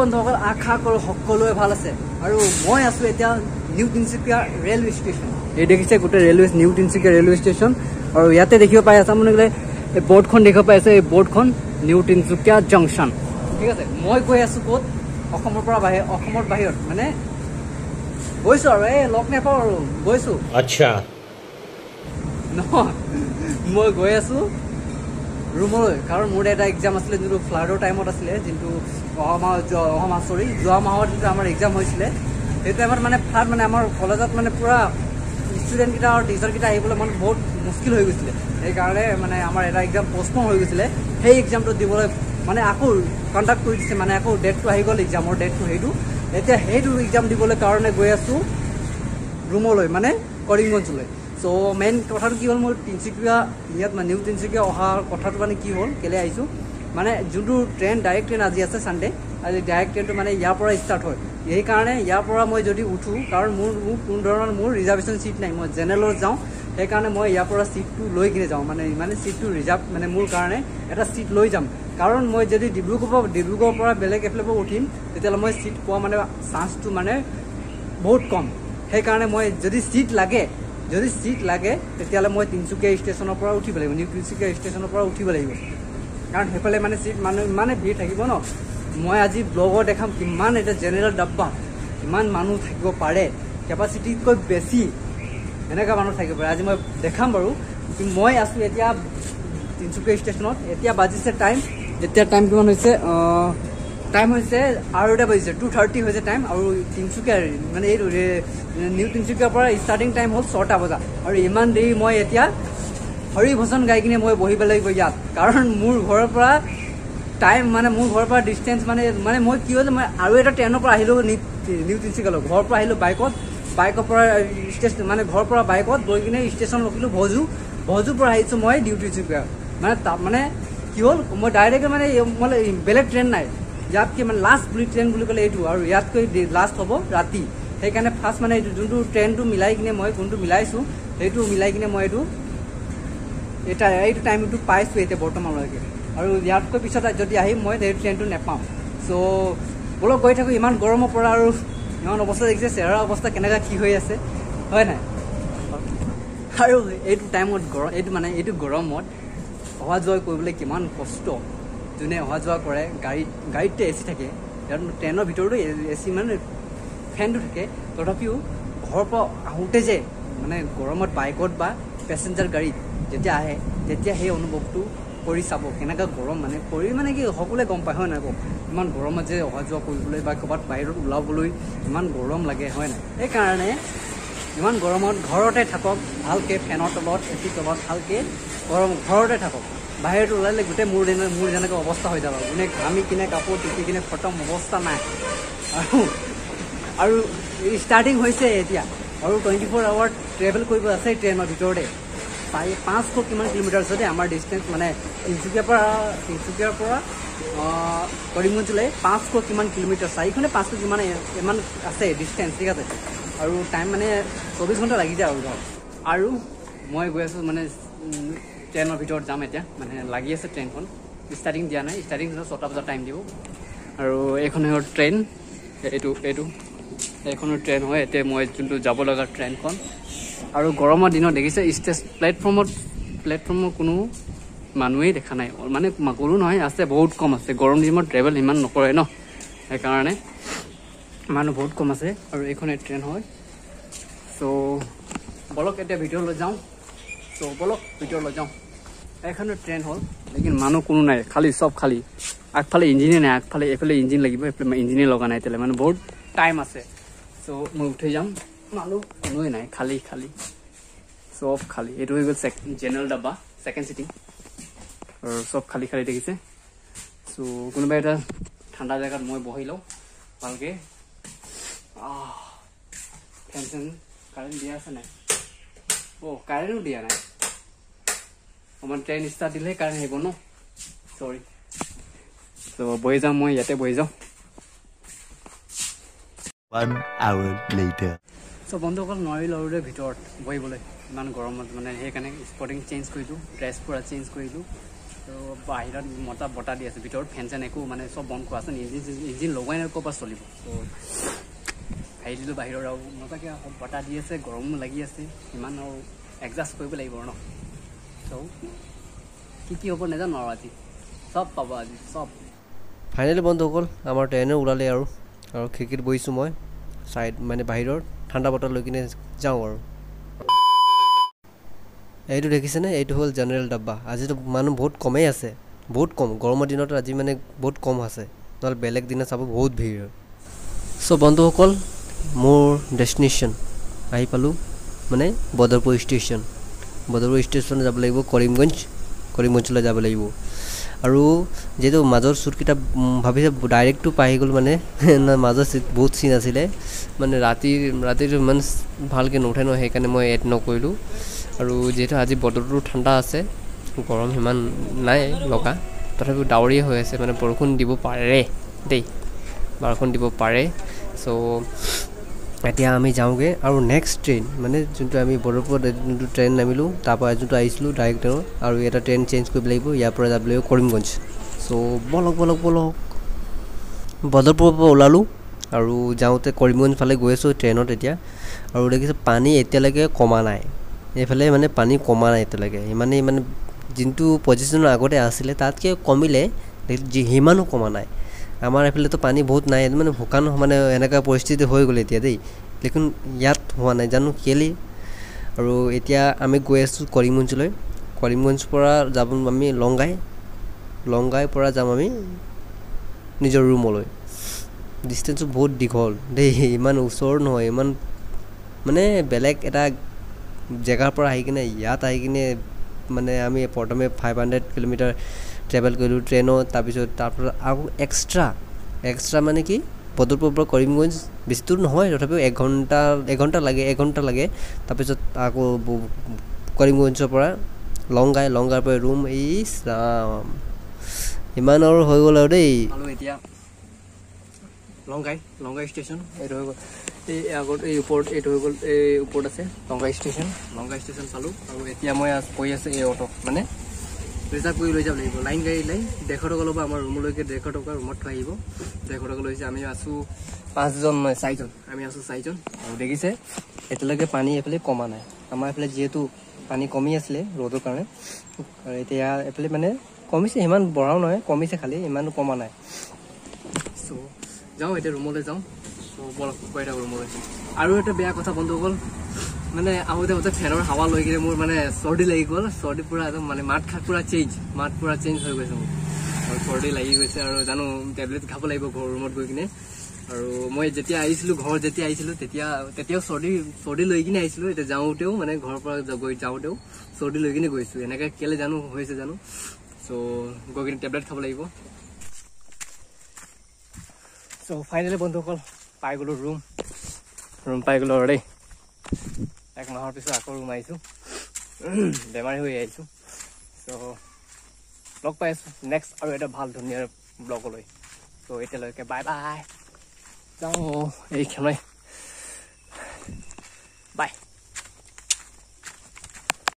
বন্ধুসকল আশা কৰোঁ সকলোৱে ভাল আছে আৰু মই আছোঁ এতিয়া নিউ তিনিচুকীয়া ৰেলৱে ষ্টেচন। এই দেখিছে গোটেই railway new Tinsukia railway station আৰু ইয়াতে দেখিব পাই আছে আপোনালোকে এই বৰ্ডখন দেখিব পাই আছে। এই বৰ্ডখন নিউ তিনিচুকীয়া জংচন, ঠিক আছে। মই গৈ আছোঁ ক'ত? অসমৰ পৰা অসমৰ বাহিৰত মানে গৈছোঁ আৰু এই লগ নাপাওঁ আৰু গৈছোঁ। আচ্ছা নহয়, মই গৈ আছোঁ ৰুমলৈ, কাৰণ মোৰ এটা এক্সাম আছিলে যোনটো ফ্লাডৰ টাইমত আছিলে, যোনটো যোৱা মাহত যোনটো আমাৰ এক্সাম হৈছিলে। সেই টাইমত মানে ফ্লাড মানে আমাৰ কলেজত মানে পূৰা ষ্টুডেণ্টকেইটা আৰু টিচাৰকেইটা আহিবলৈ মানে বহুত মুস্কিল হৈ গৈছিলে। সেইকাৰণে মানে আমাৰ এটা এক্সাম পষ্টপন হৈ গৈছিলে। সেই এক্সামটো দিবলৈ মানে আকৌ কণ্টেক্ট কৰি দিছে, মানে আকৌ ডেটটো আহি গ'ল, এক্সামৰ ডেটটো সেইটো। এতিয়া সেইটো এক্সাম দিবলৈ কাৰণে গৈ আছোঁ ৰুমলৈ, মানে কৰিমগঞ্জলৈ। চ' মেইন কথাটো কি হ'ল, মোৰ তিনিচুকীয়া ইয়াত মানে নিউ তিনিচুকীয়া অহাৰ কথাটো মানে কি হ'ল, কেলৈ আহিছোঁ মানে যোনটো ট্ৰেইন ডাইৰেক্ট ট্ৰেইন আজি আছে ছানডে, আজি ডাইৰেক্ট ট্ৰেইনটো মানে ইয়াৰ পৰা ষ্টাৰ্ট হয়। সেইকাৰণে ইয়াৰ পৰা মই যদি উঠোঁ, কাৰণ মোৰ কোনো ধৰণৰ মোৰ ৰিজাৰ্ভেশ্যন চিট নাই, মই জেনেৰেলত যাওঁ। সেইকাৰণে মই ইয়াৰ পৰা চিটটো লৈ কিনে যাওঁ, মানে চিটটো ৰিজাৰ্ভ মানে মোৰ কাৰণে এটা চিট লৈ যাম। কাৰণ মই যদি ডিব্ৰুগড়ৰ পৰা বেলেগ এফালৰ পৰা উঠিম, তেতিয়াহ'লে মই চিট পোৱা মানে চান্সটো মানে বহুত কম। সেইকাৰণে মই যদি চিট লাগে তেতিয়াহ'লে মই তিনিচুকীয়া ষ্টেচনৰ পৰা উঠিব লাগিব, নিউ তিনিচুকীয়া ষ্টেচনৰ পৰা উঠিব লাগিব। কাৰণ সেইফালে মানে চিট মানুহ মানে ভিৰ থাকিব ন। মই আজি ব্লগত দেখাম কিমান এটা জেনেৰেল ডাব্বা কিমান মানুহ থাকিব পাৰে, কেপাচিটিতকৈ বেছি এনেকুৱা মানুহ থাকিব পাৰে। আজি মই দেখাম বাৰু। মই আছোঁ এতিয়া তিনিচুকীয়া ষ্টেচনত। এতিয়া বাজিছে টাইম কিমান হৈছে? টাইম হৈছে 2:30 বাজিছে, 2:30 হৈছে টাইম। আৰু তিনিচুকীয়া মানে এইটো নিউ তিনিচুকীয়াৰ পৰা ষ্টাৰ্টিং টাইম হ'ল 6টা বজা। আৰু ইমান দেৰি মই এতিয়া হৰিভজন গাই কিনে মই বহিব লাগিব ইয়াত, কাৰণ মোৰ ঘৰৰ পৰা টাইম মানে মোৰ ঘৰৰ পৰা ডিষ্টেঞ্চ মানে মই কি হ'ল, মই আৰু এটা ট্ৰেইনৰ পৰা আহিলোঁ নিউ তিনিচুকীয়ালৈ। ঘৰৰ পৰা আহিলোঁ বাইকৰ পৰা ষ্টেচন মানে ঘৰৰ পৰা বাইকত গৈ কিনে ষ্টেচন ৰখিলোঁ ভজুৰ পৰা আহিছোঁ মই নিউ তিনিচুকীয়া। মানে তাত মানে কি হ'ল, মই ডাইৰেক্ট মানে বেলেগ ট্ৰেইন নাই ইয়াতকৈ, মানে লাষ্ট ট্ৰেইন বুলি ক'লে এইটো, আৰু ইয়াতকৈ লাষ্ট হ'ব ৰাতি। সেইকাৰণে ফাৰ্ষ্ট মানে এইটো যোনটো ট্ৰেইনটো মিলাই কিনে মই কোনটো মিলাইছোঁ, সেইটো মিলাই কিনে মই এইটো টাইমটো পাইছোঁ এতিয়া বৰ্তমানলৈকে। আৰু ইয়াতকৈ পিছত যদি আহিম মই সেই ট্ৰেইনটো নাপাওঁ। চ' বলক গৈ থাকোঁ। ইমান গৰমৰ পৰা আৰু ইমান অৱস্থা দেখিছে, চেহেৰাৰ অৱস্থা কেনেকুৱা কি হৈ আছে, হয় নাই? আৰু এইটো টাইমত এইটো গৰমত অহা যোৱা কৰিবলৈ কিমান কষ্ট। যোনে অহা যোৱা কৰে গাড়ীতে এ চি থাকে, ইয়াত ট্ৰেইনৰ ভিতৰতো এ চি মানে ফেনটো থাকে, তথাপিও ঘৰৰ পৰা আহোঁতে যে মানে গৰমত বাইকত বা পেচেঞ্জাৰ গাড়ীত যেতিয়া আহে, তেতিয়া সেই অনুভৱটো কৰি চাব কেনেকুৱা গৰম মানে কি সকলোৱে গম পায়, হয় নাই কওক? ইমান গৰমত যে অহা যোৱা কৰিবলৈ বা ক'ৰবাত বাহিৰত ওলাবলৈ ইমান গৰম লাগে, হয় নাই? সেইকাৰণে ইমান গৰমত ঘৰতে থাকক ভালকৈ, ফেনৰ তলত এ চি তলত ভালকৈ ঘৰতে থাকক। বাহিৰত ওলালে গোটেই মোৰ যেনেকৈ অৱস্থা হৈ যাব, কোনে ঘামি কিনে কাপোৰ টিপি কিনে খতম, অৱস্থা নাই। আৰু ষ্টাৰ্টিং হৈছে এতিয়া, আৰু 24 আৱাৰ ট্ৰেভেল কৰিব আছে ট্ৰেইনৰ ভিতৰতে। 500 কিমান কিলোমিটাৰ আছে দেই আমাৰ ডিষ্টেঞ্চ, মানে তিনিচুকীয়াৰ পৰা কৰিমগঞ্জলৈ 500 কিমান কিলোমিটাৰ, 4নে 500 কিমান ইমান আছে ডিষ্টেঞ্চ, ঠিক আছে। আৰু টাইম মানে 24 ঘণ্টা লাগি যায় আৰু ধৰক। আৰু মই গৈ আছোঁ মানে ট্ৰেইনৰ ভিতৰত যাম এতিয়া, মানে লাগি আছে ট্ৰেইনখন, ষ্টাৰ্টিং দিয়া নাই, ষ্টাৰ্টিং 6টা বজাত টাইম দিব। আৰু এইখনে হ'ল ট্ৰেইন, এইখনৰ ট্ৰেইন হয় এতিয়া মই যোনটো যাব লগা ট্ৰেইনখন। আৰু গৰমৰ দিনত দেখিছে প্লেটফৰ্মৰ কোনো মানুহেই দেখা নাই, মানে কোনো নহয়, আছে বহুত কম আছে। গৰম দিনত ট্ৰেভেল ইমান নকৰে ন, সেইকাৰণে মানুহ বহুত কম আছে। আৰু এইখনে ট্ৰেইন হয়। চ' বলক এতিয়া ভিতৰলৈ যাওঁ। এইখনৰ ট্ৰেইন হ'ল, লেকিন মানুহ কোনো নাই, চব খালী। আগফালে ইঞ্জিনে নাই, এইফালে ইঞ্জিন লাগিব, এইফালে ইঞ্জিনে লগা নাই এতিয়ালৈ, মানে বহুত টাইম আছে। চ' মই উঠি যাম, মানুহ কোনোৱে নাই, খালী চব খালী। এইটো হৈ গ'ল জেনেৰেল ডাব্বা, ছেকেণ্ড চিটিং, আৰু চব খালী দেখিছে। চ' কোনোবা এটা ঠাণ্ডা জেগাত মই বহি লওঁ ভালকৈ। ফেন কাৰেণ্ট দিয়া আছে নাই? কাৰেণ্টো দিয়া নাই। অকণমান ট্ৰেইন ষ্টাৰ্ট দিলেহে কাৰেণ্ট আহিব ন, চৰি। ত' বহি যাওঁ, মই ইয়াতে বহি যাওঁ। 1 hour later. চ' বন্ধুসকল নোৱাৰিলোঁ আৰু ভিতৰত বহিবলৈ ইমান গৰমত, মানে সেইকাৰণে স্পটিং চেঞ্জ কৰিলোঁ, ড্ৰেছ পূৰা চেঞ্জ কৰিলোঁ। তো বাহিৰত মতা বতাহ দি আছে ভিতৰত ফেন চেন একো মানে চব বন্ধ কৰা আছে ইঞ্জিন লগাই নাই ক'ৰপৰা চলিব তো হেৰি দিলোঁ বাহিৰৰ আৰু মজাকৈ বতাহ দি আছে গৰমো লাগি আছে ইমান আৰু এডজাষ্ট কৰিব লাগিব ন চ' কি হ'ব নাজানো আৰু আজি চব পাব আজি চব ফাইনেলি বন্ধুসকল আমাৰ ট্ৰেইনে ওলালে আৰু খিৰিকীত বহিছোঁ মই চাইড মানে বাহিৰৰ ঠাণ্ডা বতৰ লৈ কিনে যাওঁ আৰু এইটো দেখিছেনে এইটো হ'ল জেনেৰেল ডাব্বা আজিতো মানুহ বহুত কমেই আছে বহুত কম গৰমৰ দিনত আজি মানে বহুত কম আছে নহ'লে বেলেগ দিনা চাব বহুত ভিৰ হয় চ' বন্ধুসকল মোৰ ডেষ্টিনেশ্যন আহি পালোঁ মানে বদৰপুৰ ষ্টেচন যাব লাগিব কৰিমগঞ্জলৈ যাব লাগিব আৰু যিহেতু মাজৰ শ্বুটকেইটা ভাবিছে ডাইৰেক্টটো পাই গ'ল মানে মাজৰ বহুত চিন আছিলে মানে ৰাতিটো ইমান ভালকৈ নুঠে নহয় সেইকাৰণে মই এড নকৰিলোঁ আৰু যিহেতু আজি বতৰটো ঠাণ্ডা আছে গৰম সিমান নাই লগা তথাপিও ডাৱৰীয়া হৈ আছে মানে বৰষুণ দিব পাৰে দেই চ' এতিয়া আমি যাওঁগৈ আৰু নেক্সট ট্ৰেইন মানে যোনটো আমি বৰপুৰত যোনটো ট্ৰেইন নামিলোঁ তাৰপৰা যোনটো আহিছিলোঁ ডাইৰেক্ট ট্ৰেইনত আৰু এটা ট্ৰেইন চেঞ্জ কৰিব লাগিব ইয়াৰ পৰা যাব লাগিব কৰিমগঞ্জ চ' বলক বদৰপুৰৰ পৰা ওলালোঁ আৰু যাওঁতে কৰিমগঞ্জ ফালে গৈ আছোঁ ট্ৰেইনত এতিয়া আৰু দেখিছোঁ পানী এতিয়ালৈকে কমা নাই এইফালে মানে পানী কমা নাই এতিয়ালৈকে ইমানেই মানে যোনটো পজিশ্যনৰ আগতে আছিলে তাতকৈ কমিলে সিমানো কমা নাই আমাৰ এইফালেতো পানী বহুত নাই মানে শুকান মানে এনেকুৱা পৰিস্থিতি হৈ গ'ল এতিয়া দেই লেকিন ইয়াত হোৱা নাই জানো কেলৈ আৰু এতিয়া আমি গৈ আছোঁ কৰিমগঞ্জলৈ কৰিমগঞ্জৰ পৰা যাম আমি লংগাইৰ পৰা যাম আমি নিজৰ ৰুমলৈ ডিষ্টেঞ্চটো বহুত দীঘল দেই ইমান ওচৰ নহয় ইমান মানে বেলেগ এটা জেগাৰ পৰা আহি কিনে ইয়াত আহি কিনে মানে আমি প্ৰথমে 500 কিলোমিটাৰ ট্ৰেভেল কৰিলোঁ ট্ৰেইনত তাৰপিছত তাৰপৰা আকৌ এক্সট্ৰা মানে কি বদৰপুৰৰ পৰা কৰিমগঞ্জ বেছি দূৰ নহয় তথাপিও এঘণ্টা লাগে তাৰপিছত আকৌ কৰিমগঞ্জৰ পৰা লংগাইৰ পৰা ৰুম ৰাম ইমান আৰু হৈ গ'ল আৰু দেই আৰু এতিয়া লংগাই ষ্টেচন এইটো হৈ গ'ল এই আগত এই ওপৰত এইটো হৈ গ'ল এই ওপৰত আছে লংগাই ষ্টেচন পালোঁ আৰু এতিয়া মই কৈ আছে এই অটো মানে ৰিজাৰ্ভ কৰি লৈ যাব লাগিব লাইন গাড়ী 150 টকা ল'ব আমাৰ ৰুমলৈকে 150 টকা ৰুমত থৈ আহিব 150 টকা লৈছে আমি আছোঁ 5জন নহয় 4জন আমি আছোঁ 4জন আৰু দেখিছে এতিয়ালৈকে পানী এইফালে কমা নাই আমাৰ এইফালে যিহেতু পানী কমি আছিলে ৰ'দৰ কাৰণে আৰু এতিয়া এইফালে মানে কমিছে সিমান বঢ়াও নহয় কমিছে খালি ইমানো কমা নাই চ' যাওঁ এতিয়া ৰুমলৈ যাওঁ চ' বলক কৈ থাকোঁ ৰুমলৈ আৰু এটা বেয়া কথা বন্ধুসকল মানে আহোঁতে ফেনৰ হাৱা লৈ কিনে মোৰ মানে চৰ্দি লাগি গ'ল চৰ্দি পূৰা একদম মানে মাত পূৰা চেঞ্জ হৈ গৈছে মোৰ আৰু চৰ্দি লাগি গৈছে আৰু জানো টেবলেট খাব লাগিব ঘৰ ৰুমত গৈ কিনে আৰু মই যেতিয়া আহিছিলোঁ তেতিয়াও চৰ্দি লৈ কিনে আহিছিলোঁ এতিয়া যাওঁতেও মানে ঘৰৰ পৰা যাওঁতেও চৰ্দি লৈ কিনে গৈছোঁ এনেকৈ কেলৈ জানো হৈছে জানো চ' গৈ কিনে টেবলেট খাব লাগিব চ' ফাইনেলি বন্ধুসকল পাই গ'লোঁ ৰুম পাই গ'লোঁ আৰু দেই 1 মাহৰ পিছত আকৌ ৰুম আহিছোঁ বেমাৰী হৈ আহিছোঁ চ' লগ পাই আছোঁ নেক্সট আৰু এটা ভাল ধুনীয়া ব্লগলৈ চ' এতিয়ালৈকে বাই যাওঁ এইখনেই